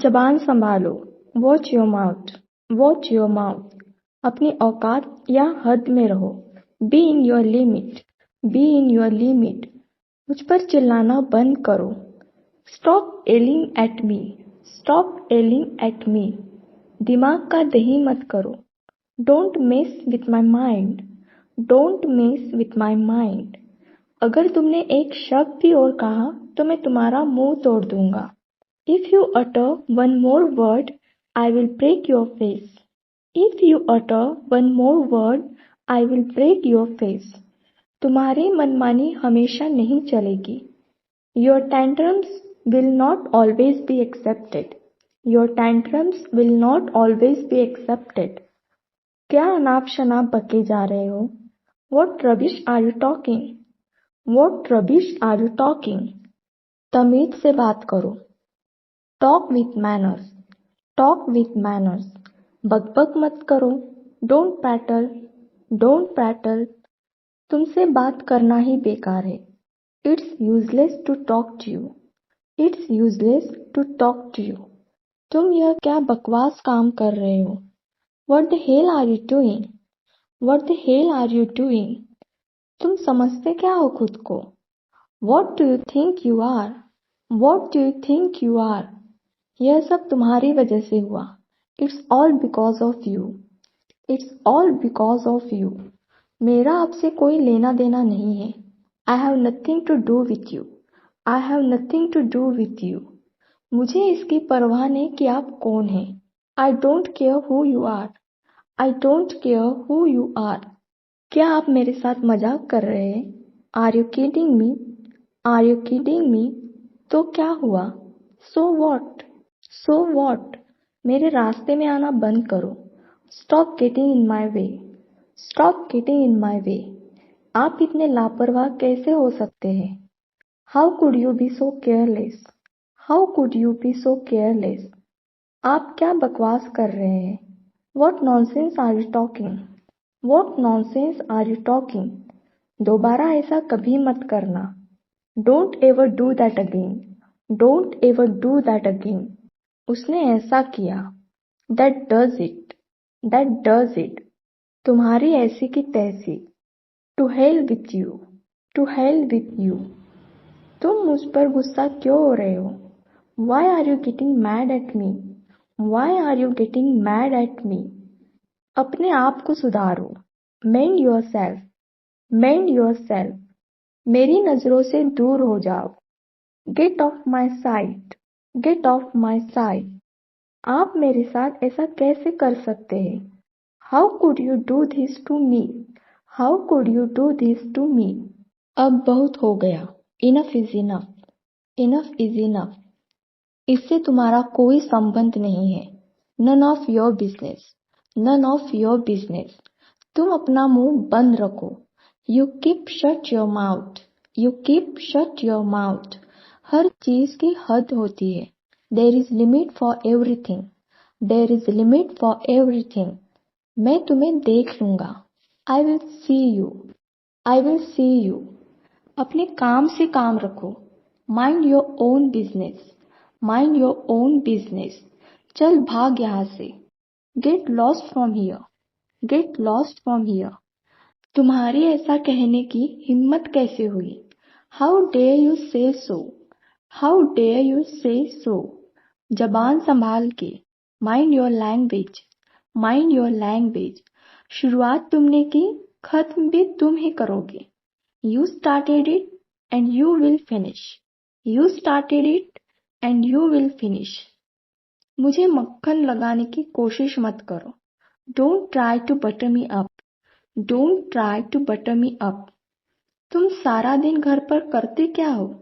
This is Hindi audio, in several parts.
जबान संभालो। Watch your mouth. Watch your mouth. अपनी औकात या हद में रहो। Be in your limit. Be in your limit. मुझ पर चिल्लाना बंद करो। Stop yelling at me. Stop yelling at me. दिमाग का दही मत करो। Don't mess with my mind. Don't mess with my mind. अगर तुमने एक शब्द भी और कहा तो मैं तुम्हारा मुंह तोड़ दूंगा। If you utter one more word, I will break your face. If you utter one more word, I will break your face. तुम्हारी मनमानी हमेशा नहीं चलेगी। Your tantrums will not always be accepted. Your tantrums will not always be accepted. क्या अनाप शनाप बके जा रहे हो? What rubbish are you talking? What rubbish are you talking? तमीज से बात करो। Talk with manners. Talk with manners. बकबक मत करो। Don't prattle. Don't prattle. तुमसे बात करना ही बेकार है। It's useless to talk to you. It's useless to talk to you. तुम यह क्या बकवास काम कर रहे हो? What the hell are you doing? What the hell are you doing? तुम समझते क्या हो खुद को? What do you think you are? What do you think you are? यह सब तुम्हारी वजह से हुआ। It's all because of you. It's all because of you. मेरा आपसे कोई लेना देना नहीं है। I have nothing to do with you. I have nothing to do with you. मुझे इसकी परवाह नहीं कि आप कौन हैं। I don't care who you are. I don't care who you are. क्या आप मेरे साथ मजाक कर रहे हैं? Are you kidding me? Are you kidding me? तो क्या हुआ? So what? So what? मेरे रास्ते में आना बंद करो। Stop getting in my way. Stop getting in my way. आप इतने लापरवाह कैसे हो सकते हैं? How could you be so careless? How could you be so careless? आप क्या बकवास कर रहे हैं? What nonsense are you talking? What nonsense are you talking? दोबारा ऐसा कभी मत करना। Don't ever do that again. Don't ever do that again. उसने ऐसा किया। That does it. That does it. तुम्हारी ऐसी की तैसी। To hell with you. To hell with you. तुम मुझ पर गुस्सा क्यों हो रहे हो? Why are you getting mad at me? Why are you getting mad at me? अपने आप को सुधारो। Mend yourself. Mend yourself. मेरी नजरों से दूर हो जाओ। Get off my sight. Get off my sight. आप मेरे साथ ऐसा कैसे कर सकते हैं? How could you do this to me? How could you do this to me? अब बहुत हो गया। Enough is enough. Enough is enough. इससे तुम्हारा कोई संबंध नहीं है। None of your business. None of your business. तुम अपना मुंह बंद रखो। You keep shut your mouth. You keep shut your mouth. हर चीज की हद होती है। There is limit for everything. There is limit for everything. मैं तुम्हें देख लूंगा। I will see you. I will see you. अपने काम से काम रखो। Mind your own business. Mind your own business. चल भाग यहाँ से। Get lost from here. Get lost from here. तुम्हारी ऐसा कहने की हिम्मत कैसे हुई? हाउ डेयर यू से सो? हाउ डेयर यू से सो? जबान संभाल के। Mind your language. Mind your language. शुरुआत तुमने की, खत्म भी तुम ही करोगे। You started it and you will finish. You started it and you will finish. मुझे मक्खन लगाने की कोशिश मत करो। Don't try to butter me up. Don't try to butter me up. तुम सारा दिन घर पर करते क्या हो?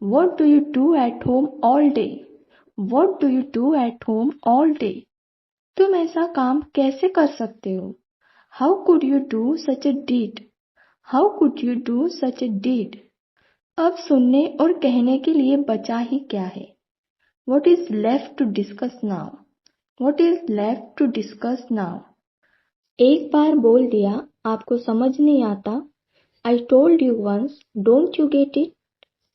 What do you do at home all day? What do you do at home all day? तुम ऐसा काम कैसे कर सकते हो? How could you do such a deed? How could you do such a deed? अब सुनने और कहने के लिए बचा ही क्या है? What is left to discuss now? What is left to discuss now? एक बार बोल दिया, आपको समझ नहीं आता। I told you once, don't you get it?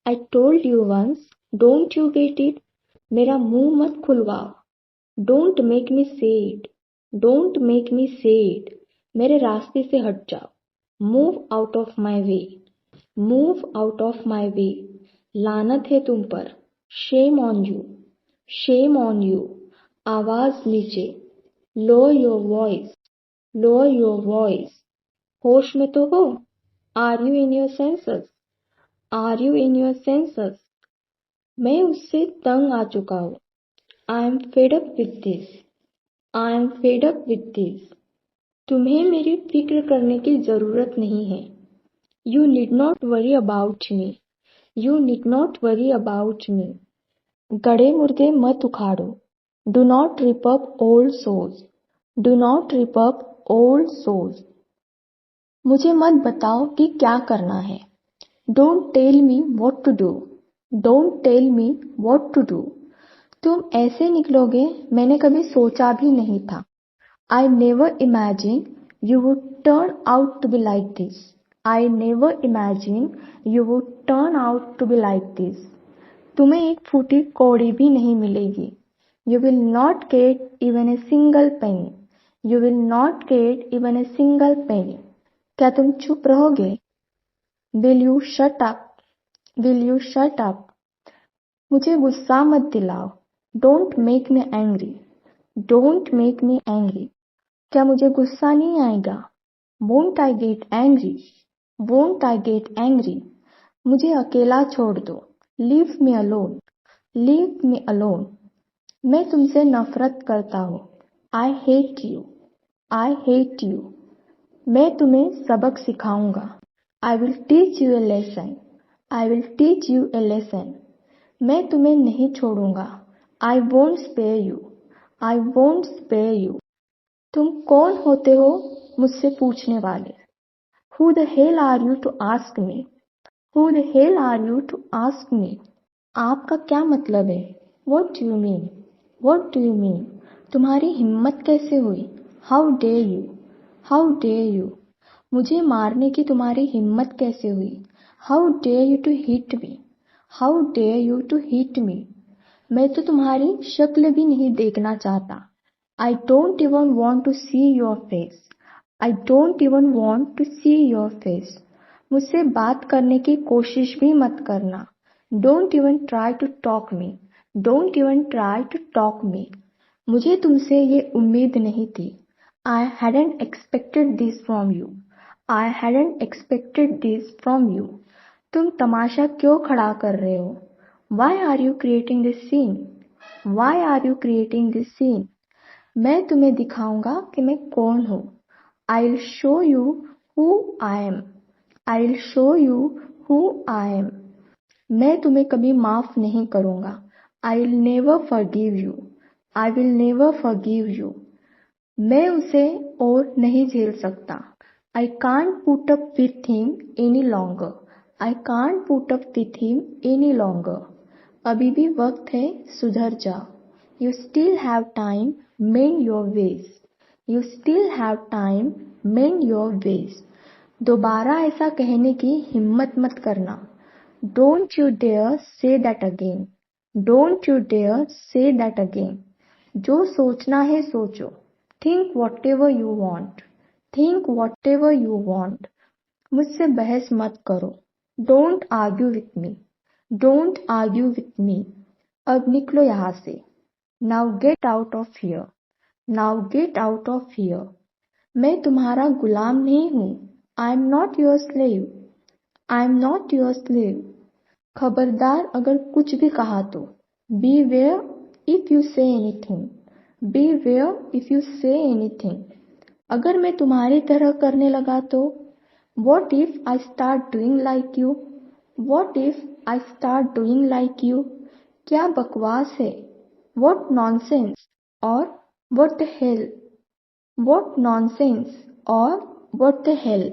I told you once, don't you get it? मेरा मुंह मत खुलवाओ। डोंट मेक मी से इट। डोंट मेक मी से इट। मेरे रास्ते से हट जाओ। Move out of my way. Move out of my way. लानत है तुम पर। Shame on you. Shame on you. आवाज नीचे। Lower your voice. Lower your voice. होश में तो हो? Are you in your senses? Are you in your senses? मैं उससे तंग आ चुका हूँ। I am fed up with this. I am fed up with this. तुम्हें मेरी फिक्र करने की जरूरत नहीं है। You need not worry about me. You need not worry about me. गड़े मुर्दे मत उखाड़ो। Do not rip up old souls. Do not rip up old souls. मुझे मत बताओ कि क्या करना है। Don't tell me what to do. Don't tell me what to do. तुम ऐसे निकलोगे मैंने कभी सोचा भी नहीं था। I never imagine you would turn out to be like this. I never imagine you would turn out to be like this. तुम्हें एक फूटी कौड़ी भी नहीं मिलेगी। You will not get even a single penny. You will not get even a single penny. क्या तुम चुप रहोगे? Will you shut up? Will you shut up? मुझे गुस्सा मत दिलाओ। Don't make me angry. Don't make me angry. क्या मुझे गुस्सा नहीं आएगा? Won't I get angry? Won't I get angry? मुझे अकेला छोड़ दो। Leave me alone. Leave me alone. मैं तुमसे नफरत करता हूँ। I hate you. I hate you. मैं तुम्हें सबक सिखाऊंगा। I will teach you a lesson. I will teach you a lesson. मैं तुम्हें नहीं छोड़ूंगा। I won't spare you. I won't spare you. तुम कौन होते हो मुझसे पूछने वाले? Who the hell are you to ask me? Who the hell are you to ask me? आपका क्या मतलब है? What do you mean? What do you mean? तुम्हारी हिम्मत कैसे हुई? How dare you? How dare you? मुझे मारने की तुम्हारी हिम्मत कैसे हुई? How dare you to hit me? How dare you to hit me? मैं तो तुम्हारी शक्ल भी नहीं देखना चाहता। I don't even want to see your face. I don't even want to see your face. मुझसे बात करने की कोशिश भी मत करना। Don't even try to talk me. Don't even try to talk me. मुझे तुमसे ये उम्मीद नहीं थी। I hadn't expected this from you. I hadn't expected this from you. तुम तमाशा क्यों खड़ा कर रहे हो? Why are you creating this scene? Why are you creating this scene? मैं तुम्हें दिखाऊंगा कि मैं कौन हूँ। I will show you who I am. I will show you who I M. मैं तुम्हें कभी माफ नहीं करूंगा। I will never forgive you. I will never forgive you. मैं उसे और नहीं झेल सकता। I can't put up with him any longer. I can't put up with him any longer. अभी भी वक्त है, सुधर जाओ। You still have time, mend your ways. You still have time, mend your ways. दोबारा ऐसा कहने की हिम्मत मत करना। Don't you dare say that again. Don't you dare say that again. जो सोचना है सोचो। Think whatever you want. Think whatever you want. मुझसे बहस मत करो। Don't argue with me. Don't argue with me. अब निकलो यहाँ से। Now get out of here. Now get out of here. मैं तुम्हारा गुलाम नहीं हूँ। I am not your slave. I am not your slave. खबरदार अगर कुछ भी कहा तो। Beware if you say anything. Beware if you say anything. अगर मैं तुम्हारी तरह करने लगा तो। What if I start doing like you? What if I start doing like you? क्या बकवास है? What nonsense और what the hell? What nonsense और what the hell?